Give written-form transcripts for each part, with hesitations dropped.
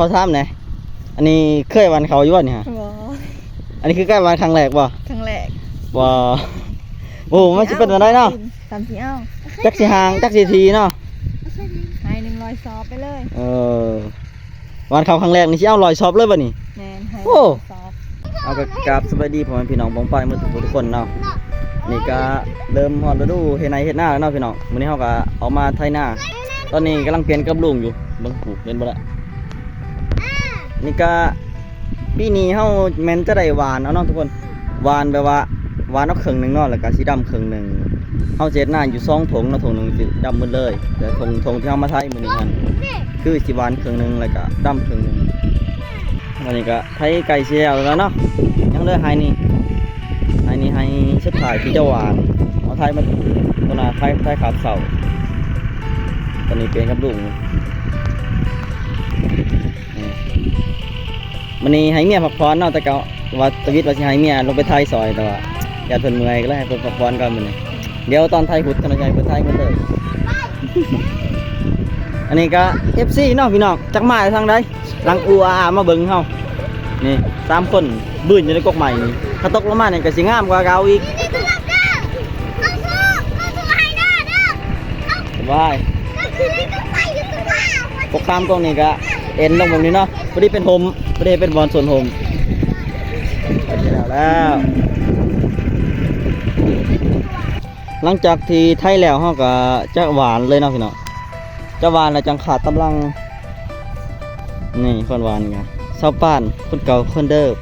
เขาถามไงอันนี้เคยวันเขาอยู่บ่เนี่ย บ่ อันนี้คือใกล้วันครั้งแรกบ่ ครั้งแรก บ่โอ้มันสิเป็นอะไรเนาะ ตามที่เอ้า จักสิห่างจักสิทีเนาะ ให้100ซอฟไปเลย วันเขาครั้งแรกนี่สิเอา100ช็อปเลยบ่นี่ แม่นให้ โอ้ ซอฟ เอาก็กราบสวัสดีพ่อแม่พี่น้องบ้องปลายหมดทุกคนเนาะนี่ก็เริ่มฮอดฤดูเฮ็ดไร่เฮ็ดนาแล้วเนาะพี่น้องมื้อนี้เฮาก็เอามาไถนาตอนนี้กำลังเปลี่ยนกับลุงอยู่เบิ่งปลูกเห็นบ่ล่ะนี่ก็ปีนี้เฮาแม่นจะได้หวานเอาเนาะทุกคนหวานแบบว่าหวานเอาครึ่งหนึงเนาะแล้วก็สีดำครึ่งหนึงเฮาเจ็ดนาอยู่2ถุงเนาะถุงหนึงสิดำหมดเลยแต่ถุงที่เฮามาไถมื้อนี้มันคือสิหวานครึ่งหนึงแล้วก็ดำครึ่งหนึงวันนี้ก็ไถไก่สิแล้วเนาะยังเหลือไห้นี่ให้สุดท้ายที่จะหวานเอาไทยมาตัวน่ะไทยขาบเสาตอนนี้เปลี่ยนกับลุงมันนี่ให้เมียพักผ่อนเนาะแต่ก็ว่าตวิทย์ว่าสิให้เมียลงไปไทยซอยแต่ว่าอย่าเพิ่นเมื่อยก็เลยให้เพิ่นพักผ่อนก่อนมื้อนี้เดี๋ยวตอนไทยหุดกันจะให้เพิ่นไทยหมดเลยอันนี้ก็ FC เนาะพี่น้องจักมาทางใดหลังอูอามาเบิ่งเฮานี่3คนบื้นอยู่ในกกใหม่นี่ถ้าตกลงมาเนี่ยก็สิงามกว่าเก่าอีกสบายพวกข้ามกล้องนี่ก็เอ็นลงแบบนี้เนาะพอดีเป็นโฮมพอดีเป็นบอลส่วนโฮมแล้วหลังจากที่ไทยแล้วเขาก็จะหวานเลยเนาะพี่น้องจะหวานแล้วจังขาดตำลังนี่คนหวานไงชาวบ้านคนเก่าคนเดิม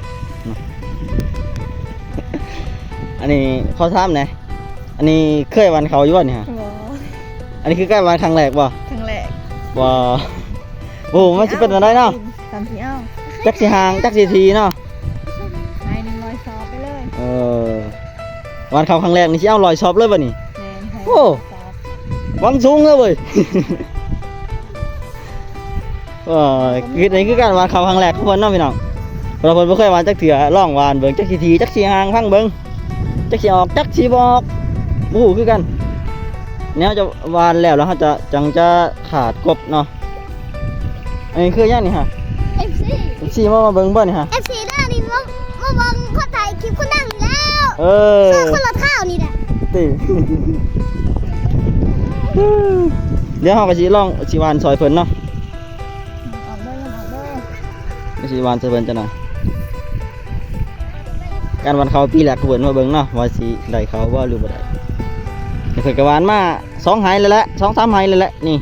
อันนี้เขาถามไงอันนี้เคยวันเขาอยู่บ่เนี่ย บ่ อันนี้คือใกล้วันครั้งแรกบ่ ครั้งแรก บ่โอ้มันสิเป็นอะไรเนาะ ตามที่เอ้า จักสิห่างจักสิทีเนาะ ให้100ซอฟไปเลย วันเขาครั้งแรกนี่สิเอา100ช็อปเลยบ่นี่ แม่นให้ โอ้ ซอฟ หวังสูงเลยเว้ย คือนี่คือการวานเขาครั้งแรกของเพิ่นเนาะพี่น้องเราเพิ่นบ่เคยวานจักเถื่อล่องวานเบิ่งจักสิทีจักสิห่างพังเบิ่งจักสิออกจักสิบ่ออกบ่ฮู้คือกันแนวจะวานแล้วเขาจะจังจะขาดกบเนาะอันนี้คือยังนี่ฮะ FC สิมาเบิ่งบ่นี่ฮะ FC ด้านนี้มาบังคนถ่ายคลิปคนนั่งแล้ว เออ เสื้อคนละเท่านี่แหละ ติ เดี๋ยวเฮาก็สิลองสิวานซอยเพิ่นเนาะ ออกเด้อยังออกเด้อ ก็สิวานซอยเพิ่นจังหน่อยการวันเขาปีแรกก็เพิ่นมาเบิ่งเนาะว่าสิได้เขาบ่หรือบ่ได้เพิ่นก็วานมา2 ไหแล้วแหละ2-3 ไหแล้วแหละนี่